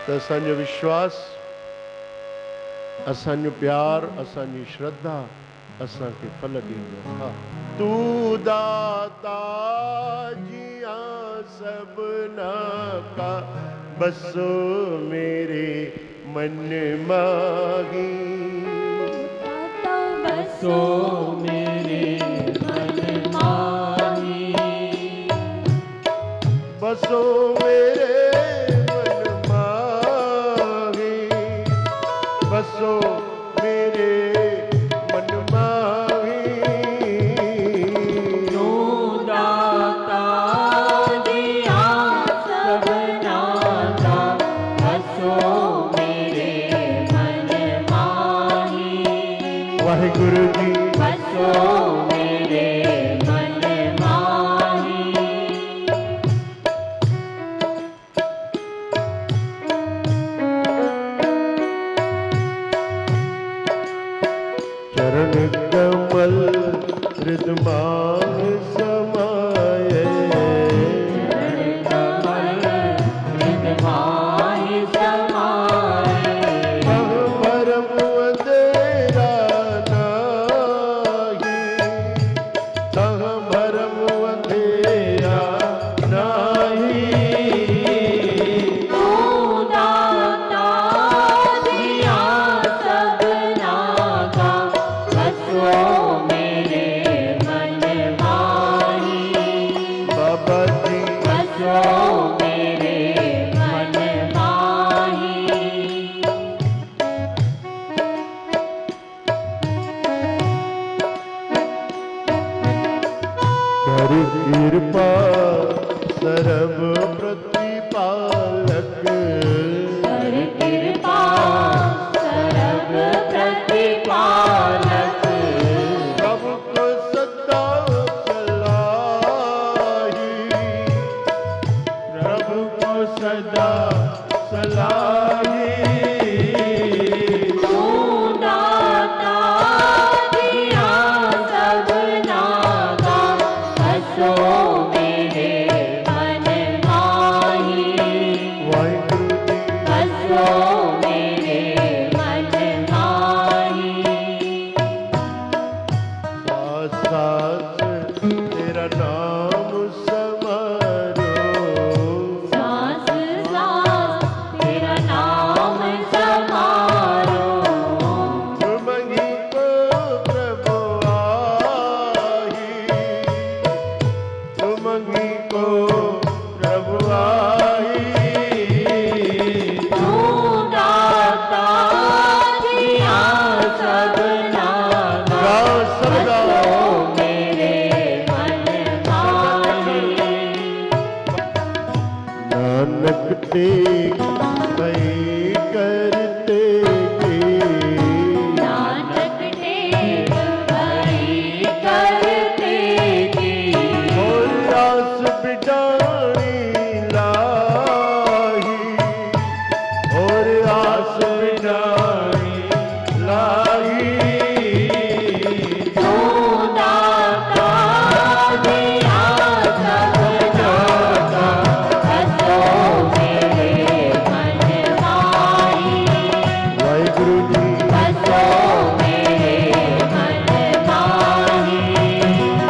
त असांजो विश्वास, असांजो प्यार, असांजी श्रद्धा असांखे फल ॾींदो। हा, तू दाता जियां सबना का, बस मेरे मन माही। बसो मेरे मन माही, बसो मेरे मन माही, बसो मेरे मन माही। तू दाता दिया सबना का, बसो मेरे मन माही। वाहिगुरु जी बसो मेरे मन माही। चरण कमल हृदमान समाये, कमल हृदय समाए। कह भरम अंधेरा नाही, कह भरम अंधेरा नाही। तू दाता दिया सबना का, बसो मेरे मन माही। बाबा जी बसो मेरे मन माही। कर कृपा सर्व प्रतिपालक, कर कृपा सर्व प्रतिपालक। सबको सदा सलाही, प्रभु को सदा सलाही। तू दाता दिया सबना का, बसो मेरे मन माही। वाहिगुरु जी बसो मेरे मन माही। साथ साथ तेरा नाम समारो, सांस सांस तेरा नाम समारो। तुमहि को प्रभु आही, तुमहि को प्रभु आही। तू दाता दिया सबना का, गाओ सब गाओ। बसो मेरे मन माही। नानक टेक कई करते के, नानक टेक भरी करते की। और आस बिटानी लाही, और आस बिटानी लाही। तू दाता दिया सबना का, बसो मेरे मन माही। वाहिगुरु जी बसो मेरे मन माही।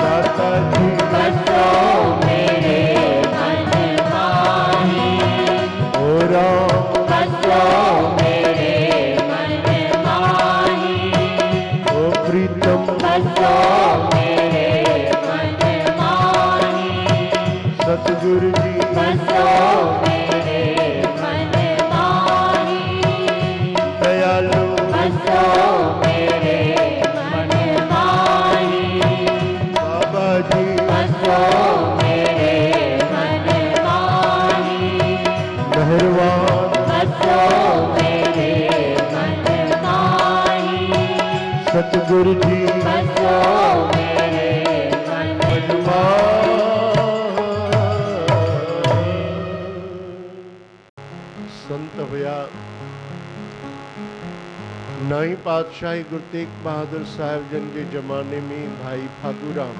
दाता जी बसो मेरे मन माही। ओ राम बसो मेरे मन माही। ओ प्रीतम बसो मेरे मन माही। सतगुरु जी बसो मेरे मन माही। दयालु बसो मेरे मन माही। बाबा जी बसो मेरे मन माही। मेहरबान बसो मेरे मन माही। सतगुरु जी बसो मेरे मन संत हुआ नाई पातशाही गुरु तेग बहादुर साहिब जन के जमाने में भाई फागूराम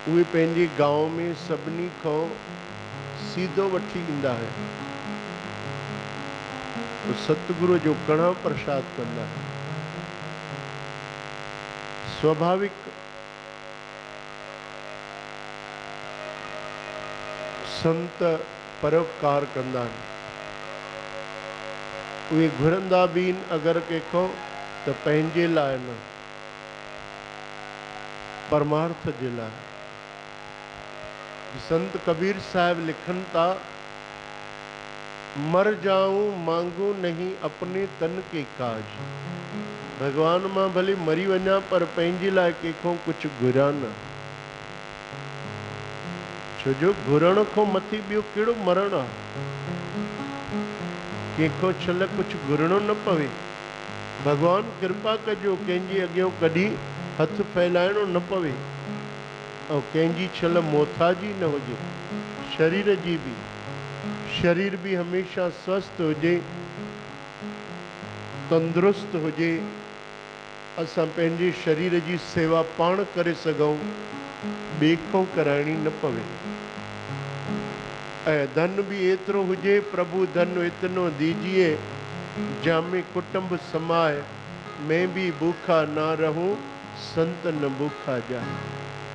उहे पंहिंजे गांव में सभिनी खां सीधो वठी ईंदा हुआ। तो सतगुरु जो कणा प्रसाद कंदा। स्वाभाविक संत परोपकार कंदा आहिनि। उहे घुरंदा बि आहिनि अगरि कंहिंखो त पंहिंजे लाइ न, परमार्थ जे लाइ। संत कबीर साहिब लिखनि था, मर जाऊं मांगू नहीं अपने तन के काज। भगवान मां भले मरी वञा पर पंहिंजे लाइ कंहिंखो कुझु घुरां न। छो जो घुरण खां मथे ॿियो कहिड़ो मरण आहे। कंहिंखो छल कुझु घुरणो न पवे। भगवान कृपा कजो कंहिंजे अॻियां कॾहिं हथ फैलाइणो न पवे ऐं कंहिंजी छल मोथाजी न हुजे। शरीर जी बि, शरीर बि हमेशह स्वस्थ हुजे, तंदुरुस्त हुजे। असां पंहिंजे शरीर जी सेवा पाण करे सघूं, ॿिए खां कराइणी न पवे। ऐं धन भी एतिरो हुजे, प्रभु धन इतनो दीजिए जामे कुटुंब समाए, मैं भी भूखा ना रहूं संत न भूखा जाए।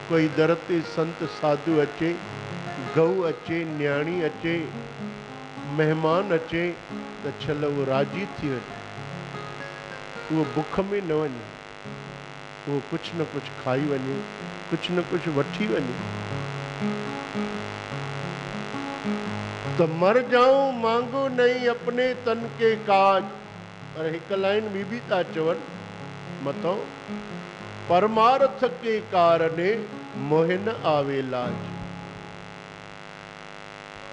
कोई दर ते संत साधु अचे, गऊ अचे, न्याणी अचे, मेहमान अचे त छल वो राजी थी वञे। वो बुख में न वञे, वो कुछ न कुछ खाई वञे, कुछ न कुछ वठी वञे। तो मर जाऊं मांगू नहीं अपने तन के काज। पर हिक लाइन ॿी बि था चवनि मथों, परमार्थ के कारणे मोह न आवे लाज।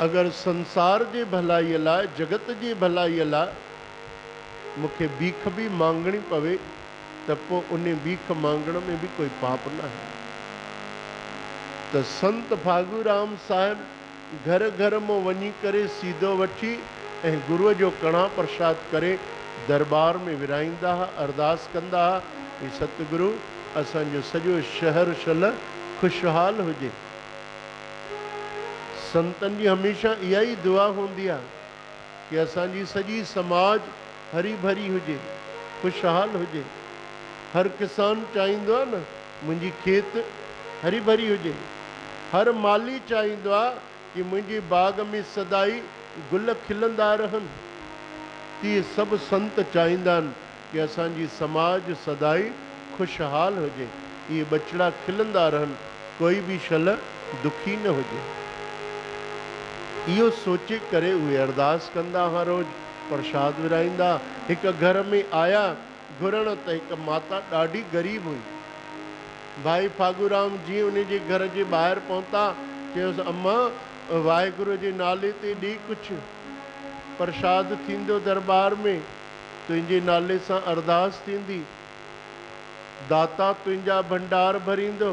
अगर संसार जे भलाई लाइ, जगत जी भलाई लाइ मूंखे भीख भी मांगणी पवे त पोइ उन भीख मांगण में भी कोई पाप न आहे। त संत फागूराम साहिब घर घर में वञी करे सीधो वठी ऐं गुरुअ जो कणा प्रसाद करे दरबार में विराईंदा हुआ, अरदास कंदा हुआ कि सतगुरु असांजो सॼो शहर शल खुशहाल हुजे। संतन जी हमेशह इहा ई दुआ हूंदी आहे कि असांजी सॼी समाज हरी भरी हुजे, खुशहाल हुजे। हर किसान चाहींदो आहे न मुंहिंजी खेत हरी भरी हुजे। हर माली चाहींदो आहे कि मुंहिंजे बाग में सदाई गुल खिलंदा रहनि। तीअं सभु संत चाहींदा आहिनि कि असांजी समाज सदाई खुशहाल हुजे, इहे बछड़ा खिलंदा रहनि, कोई भी शल दुखी न हुजे। इहो सोचे करे उहे अरदास कंदा हुआ, रोज़ प्रसाद विराईंदा। हिकु घर में आया घुरण त हिकु माता ॾाढी ग़रीब हुई। भाई फागूराम जी उन जे घर जे ॿाहिरि पहुता, चयोसि अम्मा वाहेगुरु जे नाले ते ॾे कुझु, प्रसाद थींदो दरबार में, तुंहिंजे नाले सां अरदास थींदी, दाता तुंहिंजा भंडार भरींदो,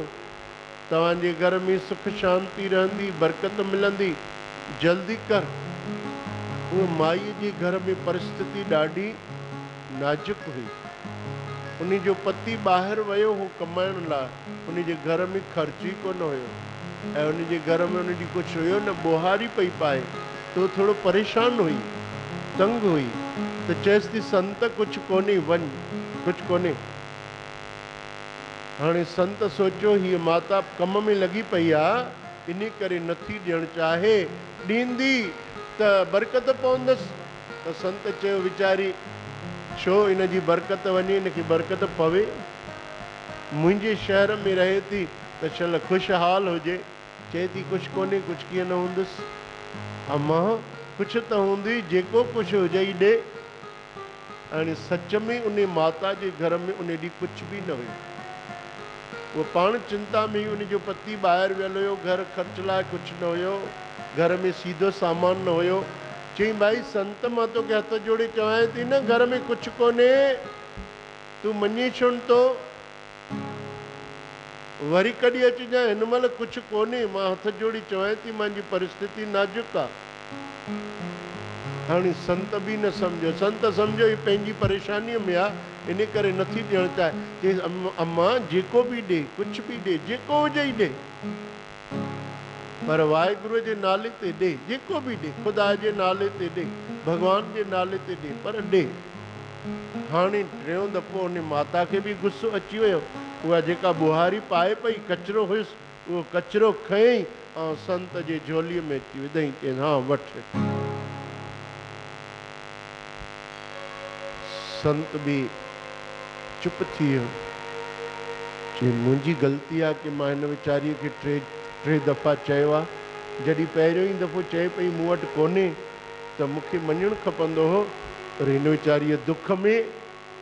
तव्हांजे घर में सुख शांति रहंदी, बरकत मिलंदी, जल्दी कर। उहो माईअ जे घर में परिस्थिति ॾाढी नाजुक हुई। उन जो पति ॿाहिरि वियो हो कमाइण लाइ, उन जे घर में ख़र्च ई कोन हुयो ऐं उन जे घर में उन जी कुझु हुयो न, ॿुहारी पई पाए, तो थोरो परेशान हुई, तंग हुई। त चएसि थी संत कुझु कोन्हे, वञ, कुझु कोन्हे। हाणे संत सोचियो हीअ माता कम में लॻी पई आहे, इन करे नथी ॾियणु चाहे, ॾींदी त बरकत पवंदसि। त संत चयो वीचारी छो इन जी बरकत वञे, इनखे बरकत पवे। मुंहिंजे शहर में रहे थी त छल खुशहाल हुजे। चए थी कुझु कोन्हे, कुझु कीअं न हूंदुसि। अम्मा कुझु त हूंदी, जेको कुझु हुजे ई ॾे। हाणे सच में उन माता जे घर में उन ॾींहुं कुझु बि न हुयो। वो पाण चिंता में ही, उन जो पति ॿाहिरि वियल हुयो, घर ख़र्च लाइ कुझु न हुयो, घर में सीधो सामान न हुयो। चई भाई संत मां तोखे हथ जोड़े चवां थी न, घर में कुझु कोन्हे, तूं मञी छुण तो, वरी कॾहिं अचिजांइ, हिन महिल कुझु कोन्हे, मां हथ जोड़ी चवां थी मुंहिंजी परिस्थिति नाजुक आहे। हाणे संत बि न सम्झो, संत सम्झो ही पंहिंजी परेशानीअ में आहे, इन करे नथी ॾियणु चाहे। चई अम्मा जेको बि ॾे, कुझु बि ॾे, जेको हुजे ई ॾे। पर वाहिगुरू जे नाले ते ॾे, जेको बि ॾे, ख़ुदा जे नाले ते ॾे, भॻवान जे नाले ते ॾे, पर ॾे। हाणे टियों दफ़ो उन माता खे बि गुस्सो अची वियो। उहा जेका बुहारी पाए पई, कचिरो हुयुसि, उहो कचिरो खयईं ऐं संत जे झोलीअ में अची विधईं, चयईं हा वठि। संत बि चुप थी वियो, चई मुंहिंजी ग़लती आहे कि मां हिन वीचारीअ खे टे दफ़ा चयो आहे। जॾहिं पहिरियों ई दफ़ो चए पई मूं वटि कोन्हे त मूंखे मञणु खपंदो हो, पर हिन वीचारीअ दुख में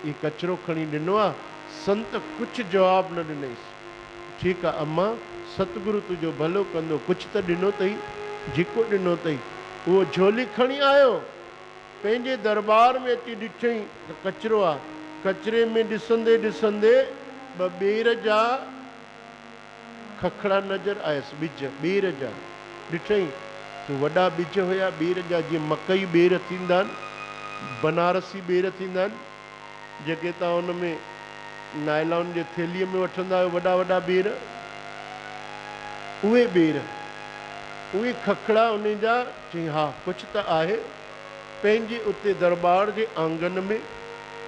ही कचिरो खणी ॾिनो आहे। संत कुझु जवाबु न ॾिनईसि। ठीकु आहे अम्मा, सतगुरु तुंहिंजो भलो कंदो, कुझु त ॾिनो अथई, जेको ॾिनो अथई उहो झोली खणी आयो। पंहिंजे दरबार में अची ॾिठई त कचिरो आहे। कचिरे में ॾिसंदे ॾिसंदे ॿ ॿेर जा खखड़ा नज़र आयसि, ॿिज ॿेर जा। ॾिठई त वॾा ॿिज हुया ॿेर जा, जीअं मकई ॿेर थींदा आहिनि, बनारसी ॿेर थींदा आहिनि, जेके तव्हां हुन में नायलॉन जे थेलीअ में वठंदा आहियो, वॾा वॾा ॿेर, उहे ॿेर, उहे खखड़ा उन जा। चई हा कुझु त आहे। पंहिंजे उते दरबार जे आंगन में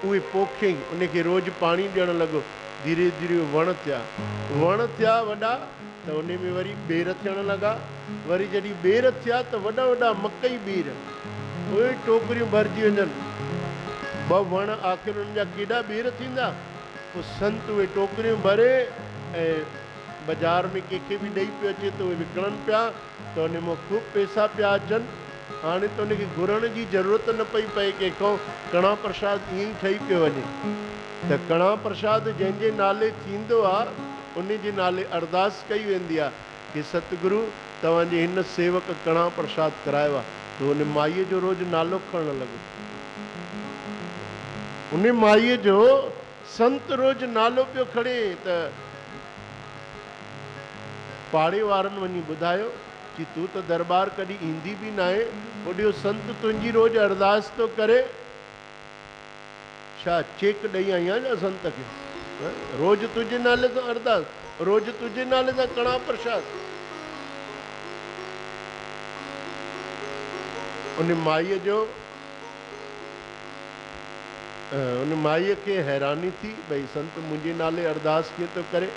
उहे पोखियईं, उनखे रोज़ पाणी ॾियणु लॻो। धीरे धीरे वण थिया वॾा, त उन में वरी ॿेर थियण लॻा। वरी जॾहिं ॿेर थिया त वॾा वॾा मकई ॿेर, उहे टोकरियूं भरिजी वञनि। ॿ वण आख़िर उन जा केॾा ॿेर थींदा। पोइ संत उहे टोकरियूं भरे ऐं बाज़ार में कंहिंखे बि ॾेई पियो अचे त उहे विकिणनि पिया, त उन मां ख़ूब पैसा पिया अचनि। हाणे त उनखे घुरण जी ज़रूरत न पई पए कंहिंखां, कणा प्रसाद ईअं ई ठही पियो वञे। त कणा प्रसाद जंहिंजे नाले थींदो आहे, उन जे नाले अरदास कई वेंदी आहे कि सतगुरु तव्हांजे हिन सेवक कणा प्रसाद करायो आहे। त उन माईअ जो रोज़ नालो खणणु लॻो। उन माईअ जो संत रोज़ नालो पियो खणे। त पाड़े वारनि वञी ॿुधायो कि तूं त दरबार कॾहिं ईंदी बि न आहे, ओॾियो संत तुंहिंजी रोज़ अरदास थो करे, छा चेक ॾेई आई आहियां छा संत खे? रोज़ तुंहिंजे नाले सां अरदास, रोज़ तुंहिंजे नाले सां कणा प्रसाद। उन माईअ खे हैरानी थी, भई संत मुंहिंजे नाले अरदास कीअं थो करे।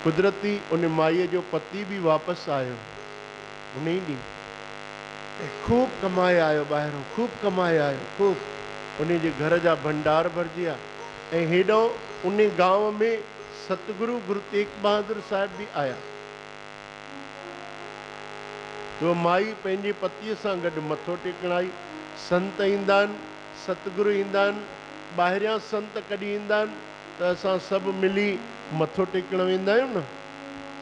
कुदरती उन माईअ जो पति बि वापसि आयो उन ई ॾींहुं, ख़ूब कमाए आयो ॿाहिरों, ख़ूब कमाए आयो, ख़ूब। उन जे घर जा भंडार भरिजी विया। ऐं हेॾो उन गांव में सतगुरु गुरु तेग बहादुर साहिब बि आया। तो माई पंहिंजे पतीअ सां गॾु मथो टेकण आई। संत ईंदा आहिनि, सतगुरु ईंदा आहिनि, ॿाहिरियां संत कॾहिं ईंदा आहिनि त असां सभु मिली मथो टेकण वेंदा आहियूं न,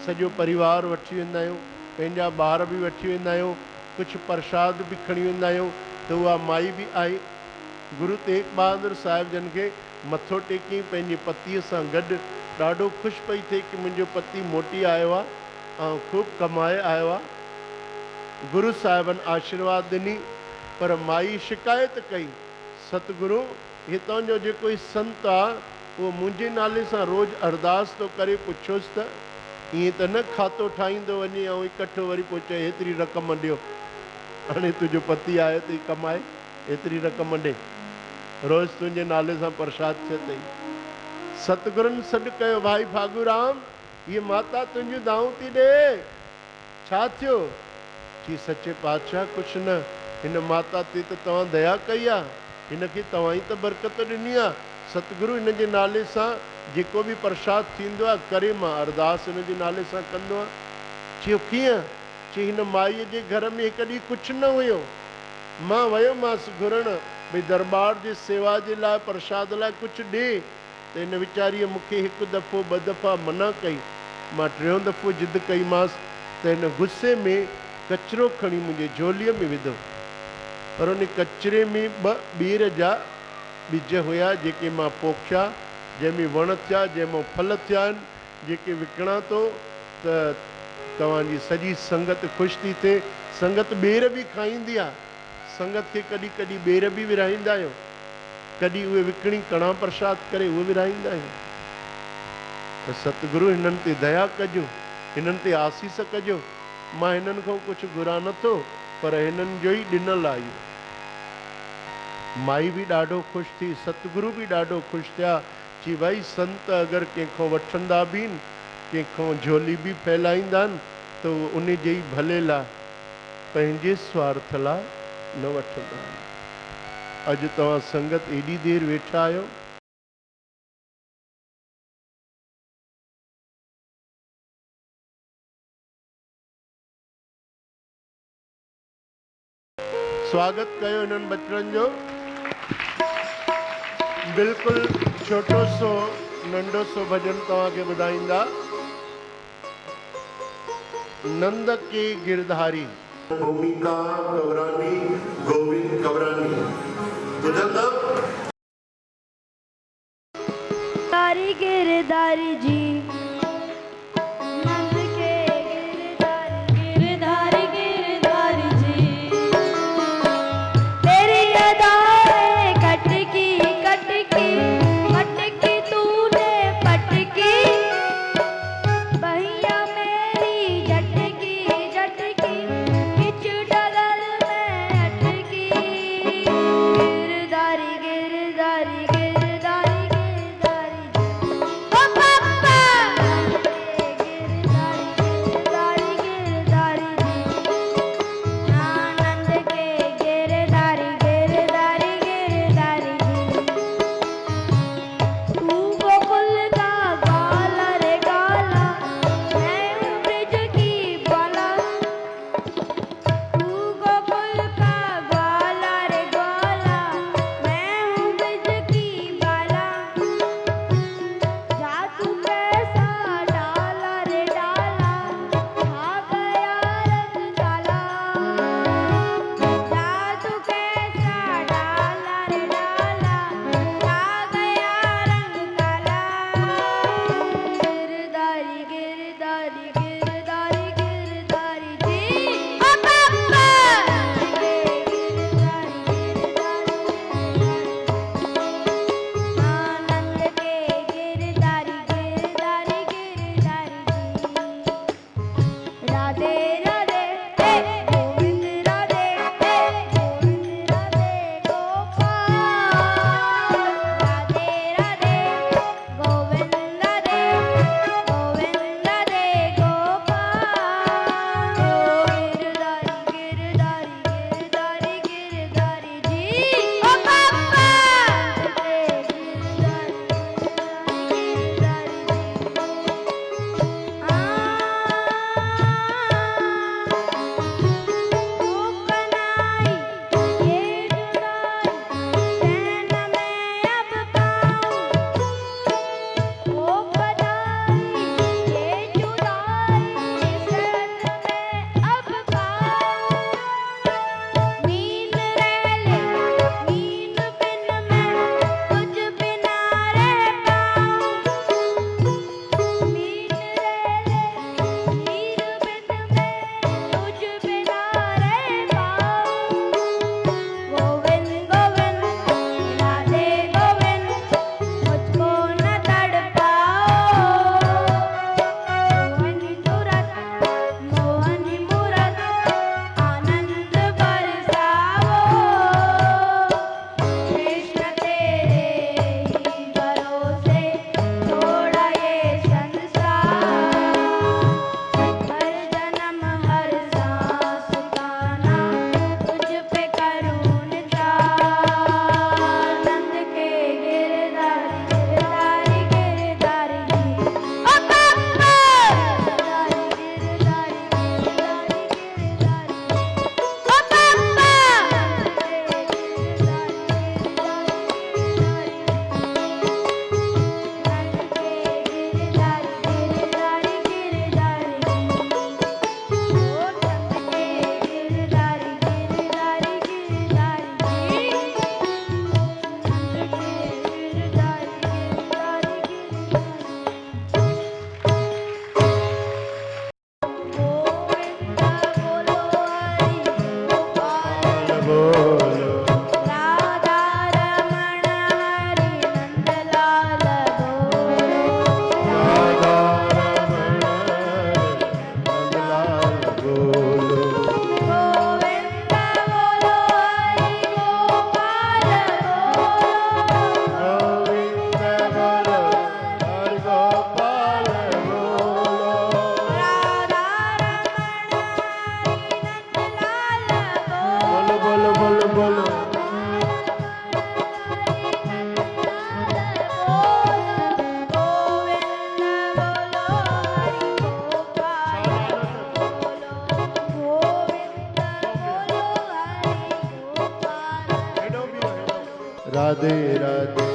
सॼो परिवार वठी वेंदा आहियूं, पंहिंजा ॿार बि वठी वेंदा आहियूं, कुझु प्रसाद बि खणी वेंदा आहियूं। त उहा माई बि आई, गुरु तेग बहादुर साहिब जन खे मथो टेकी पंहिंजे पतीअ सां गॾु। ॾाढो ख़ुशि पई थिए कि मुंहिंजो पति मोटी आयो आहे ऐं ख़ूब कमाए आयो आहे। गुरु साहिबनि आशीर्वाद ॾिनी, पर माई शिकायत कई, सतगुरु हितां जो जेको ई संत आहे उहो मुंहिंजे नाले सां रोज़ अरदास थो करे, पुछोसि त ईअं त न खातो ठाहींदो वञे ऐं इकठो वरी पोइ चए हेतिरी रक़म ॾियो। हाणे तुंहिंजो पति आयो अथई कमाए, एतिरी रक़म ॾे, रोज़ तुंहिंजे नाले सां प्रसाद थिए अथई। सतगुरुनि सॾु कयो, भाई फागूराम हीअ माता तुंहिंजूं दाऊं थी ॾे, छा थियो? कि सचे पातशाह कुझु न, हिन माता ते त तव्हां दया कई आहे, हिनखे तव्हां ई त बरकत ॾिनी आहे। सतगुरु हिन जे नाले सां जेको बि प्रसाद थींदो आहे करे, मां अरदास हिन जे नाले सां कंदो आहियां। चयो कीअं? चई हिन माईअ जे घर में हिकु ॾींहुं कुझु न हुयो, मां वियोमांसि घुरणु भई दरबार जी सेवा जे लाइ प्रसाद लाइ कुझु ॾे, त हिन वीचारीअ मूंखे हिकु दफ़ो ॿ दफ़ा मना कई। मां टियों दफ़ो ज़िद कईमांसि त हिन गुस्से में कचिरो खणी मुंहिंजे झोलीअ में विधो, पर उन कचिरे में ॿ ॿीर जा ॿिज हुया जेके मां पोखिया, जंहिंमें वण थिया, जंहिंमां फल थिया आहिनि, जेके विकिणां थो त तव्हांजी सॼी संगत ख़ुशि थी थिए। संगत ॿेर बि खाईंदी आहे, संगत खे कॾहिं कॾहिं ॿेर बि विराईंदा आहियूं, कॾहिं उहे विकिणी कणा प्रसाद करे उहे विराईंदा आहियूं। त सतगुरु हिननि ते दया कजो, हिननि ते आसीस कजो। मां हिननि खां कुझु घुरा नथो, पर हिननि जो ई ॾिनल आहे इहो। माई बि ॾाढो ख़ुशि थी, सतगुरु बि ॾाढो ख़ुशि थिया। चई भाई संत अगरि कंहिंखां वठंदा बि आहिनि, कंहिंखां झोली बि फैलाईंदा आहिनि, त उहो उन जे ई भले लाइ, पंहिंजे स्वार्थ लाइ न वठंदा आहिनि। अॼु तव्हां संगत एॾी देरि वेठा आहियो, स्वागत कयो इन्हनि बचड़नि जो। बिल्कुलु छोटो सो नंढो सो भॼन तव्हांखे ॿुधाईंदा। नंद के गिरधारी, भूमिका कवरानी, गोविंद कवरानी। ॿुधंदव? गिरधारी गिरधारी जी, नंद के गिरधारी गिरधारी गिरधारी जी, तेरी अदाएं कटकी कटकी मटकी तूने पटकी, बहिया मेरी झटकी झटकी, किच डगल में राधे राधे